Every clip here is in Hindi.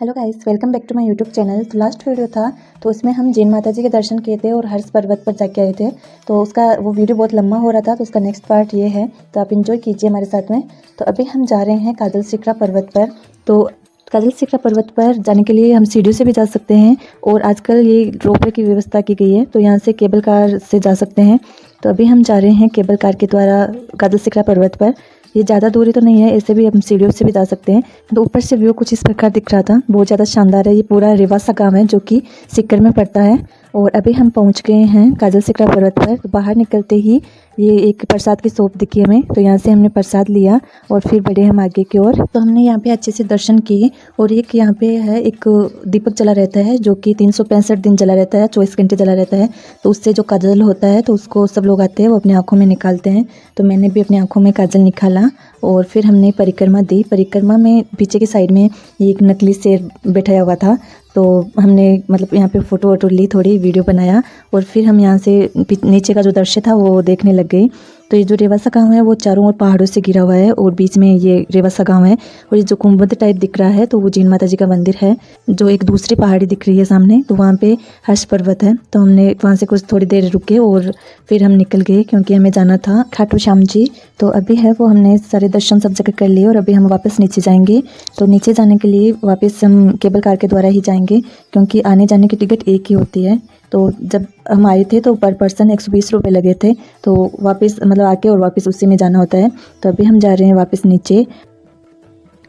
Hello guys, welcome back to my YouTube channel. तो लास्ट वीडियो था तो उसमें हम जैन माता जी के दर्शन किए थे और हर्ष पर्वत पर जाके आए थे। तो उसका वो वीडियो बहुत लंबा हो रहा था, तो उसका नेक्स्ट पार्ट ये है, तो आप इंजॉय कीजिए हमारे साथ में। तो अभी हम जा रहे हैं काजल शिखरा पर्वत पर। तो काजल शिखरा पर्वत पर जाने के लिए हम सीढ़ियों से भी जा सकते हैं और आजकल ये रोपवे की व्यवस्था की गई है, तो यहाँ से केबल कार से जा सकते हैं। तो अभी हम जा रहे हैं केबल कार के द्वारा काजल शिखरा पर्वत पर। ये ज़्यादा दूरी तो नहीं है, ऐसे भी हम सीढ़ियों से भी जा सकते हैं। तो ऊपर से व्यू कुछ इस प्रकार दिख रहा था, बहुत ज़्यादा शानदार है। ये पूरा रेवासा गांव है जो कि सीकर में पड़ता है। और अभी हम पहुंच गए हैं काजल शिखरा पर्वत पर। तो बाहर निकलते ही ये एक प्रसाद की शॉप दिखी हमें, तो यहाँ से हमने प्रसाद लिया और फिर बढ़े हम आगे की ओर। तो हमने यहाँ पे अच्छे से दर्शन किए। और एक यहाँ पे है एक दीपक जला रहता है जो कि 365 दिन जला रहता है, 24 घंटे जला रहता है। तो उससे जो काजल होता है तो उसको सब लोग आते हैं वो अपनी आँखों में निकालते हैं। तो मैंने भी अपनी आँखों में काजल निकाला और फिर हमने परिक्रमा दी। परिक्रमा में पीछे की साइड में एक नकली शेर बैठाया हुआ था, तो हमने मतलब यहाँ पे फ़ोटो वोटो ली, थोड़ी वीडियो बनाया और फिर हम यहाँ से नीचे का जो दृश्य था वो देखने लग गए। तो ये जो रेवासा गांव है वो चारों ओर पहाड़ों से घिरा हुआ है और बीच में ये रेवासा गांव है। और ये जो गुंबद टाइप दिख रहा है तो वो जैन माता जी का मंदिर है। जो एक दूसरी पहाड़ी दिख रही है सामने, तो वहाँ पे हर्ष पर्वत है। तो हमने वहाँ से कुछ थोड़ी देर रुके और फिर हम निकल गए क्योंकि हमें जाना था खाटू श्याम जी। तो अभी है वो हमने सारे दर्शन सब जगह कर लिए और अभी हम वापस नीचे जाएंगे। तो नीचे जाने के लिए वापस हम केबल कार के द्वारा ही जाएंगे क्योंकि आने जाने की टिकट एक ही होती है। तो जब हम आए थे तो पर पर्सन 120 रुपये लगे थे, तो वापस मतलब आके और वापस उसी में जाना होता है। तो अभी हम जा रहे हैं वापस नीचे।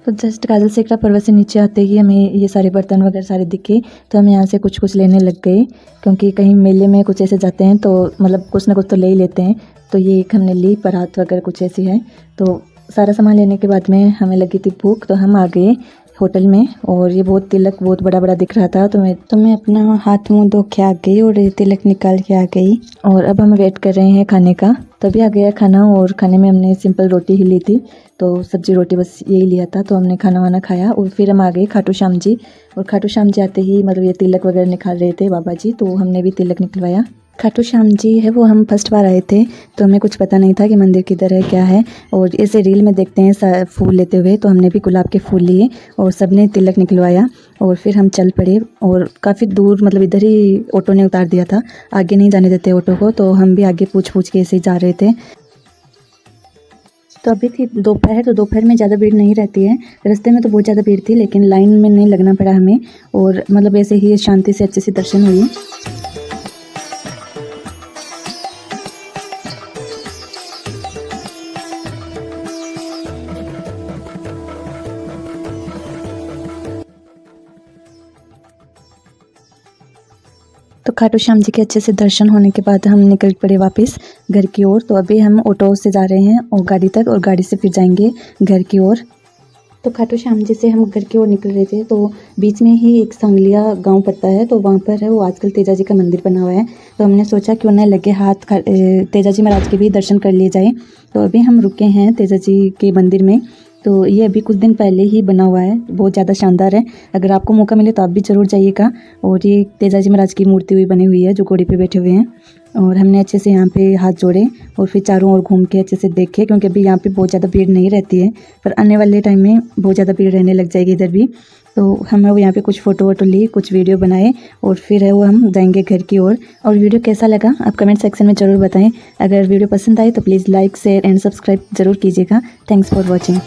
तो जस्ट काजल शिखरा पर्वत से नीचे आते ही हमें ये सारे बर्तन वगैरह सारे दिखे, तो हम यहाँ से कुछ कुछ लेने लग गए क्योंकि कहीं मेले में कुछ ऐसे जाते हैं तो मतलब कुछ ना कुछ तो ले ही लेते हैं। तो ये एक हमने ली, परात वगैरह कुछ ऐसी है। तो सारा सामान लेने के बाद में हमें लगी थी भूख, तो हम आ गए होटल में। और ये बहुत तिलक बहुत बड़ा बड़ा दिख रहा था, तो मैं अपना हाथ मुंह धो के आ गई और तिलक निकाल के आ गई। और अब हम वेट कर रहे हैं खाने का। तभी आ गया खाना और खाने में हमने सिंपल रोटी ही ली थी, तो सब्जी रोटी बस यही लिया था। तो हमने खाना वाना खाया और फिर हम आ गए खाटू श्याम जी। और खाटू श्याम जी आते ही मतलब ये तिलक वगैरह निकाल रहे थे बाबा जी, तो हमने भी तिलक निकलवाया। खाटू श्याम जी है वो हम फर्स्ट बार आए थे, तो हमें कुछ पता नहीं था कि मंदिर किधर है क्या है। और ऐसे रील में देखते हैं फूल लेते हुए, तो हमने भी गुलाब के फूल लिए और सबने तिलक निकलवाया। और फिर हम चल पड़े और काफ़ी दूर मतलब इधर ही ऑटो ने उतार दिया था, आगे नहीं जाने देते ऑटो को, तो हम भी आगे पूछ के ऐसे ही जा रहे थे। तो अभी थी दोपहर, तो दोपहर में ज़्यादा भीड़ नहीं रहती है। रास्ते में तो बहुत ज़्यादा भीड़ थी लेकिन लाइन में नहीं लगना पड़ा हमें, और मतलब ऐसे ही शांति से अच्छे से दर्शन हुए। तो खाटू श्याम जी के अच्छे से दर्शन होने के बाद हम निकल पड़े वापस घर की ओर। तो अभी हम ऑटो से जा रहे हैं और गाड़ी तक, और गाड़ी से फिर जाएंगे घर की ओर। तो खाटू श्याम जी से हम घर की ओर निकल रहे थे, तो बीच में ही एक सांगलिया गांव पड़ता है, तो वहाँ पर है वो आजकल तेजा जी का मंदिर बना हुआ है। तो हमने सोचा क्यों ना लगे हाथ तेजा जी महाराज के भी दर्शन कर लिए जाए। तो अभी हम रुके हैं तेजा जी के मंदिर में। तो ये अभी कुछ दिन पहले ही बना हुआ है, बहुत ज़्यादा शानदार है। अगर आपको मौका मिले तो आप भी ज़रूर जाइएगा। और ये तेजा जी महाराज की मूर्ति हुई बनी हुई है जो घोड़े पे बैठे हुए हैं। और हमने अच्छे से यहाँ पे हाथ जोड़े और फिर चारों ओर घूम के अच्छे से देखे, क्योंकि अभी यहाँ पे बहुत ज़्यादा भीड़ नहीं रहती है, पर आने वाले टाइम में बहुत ज़्यादा भीड़ रहने लग जाएगी इधर भी। तो हम वो यहाँ पे कुछ फ़ोटो वोटो ली, कुछ वीडियो बनाए और फिर है वो हम जाएंगे घर की ओर। और वीडियो कैसा लगा आप कमेंट सेक्शन में ज़रूर बताएं। अगर वीडियो पसंद आए तो please like share and subscribe ज़रूर कीजिएगा। Thanks for watching.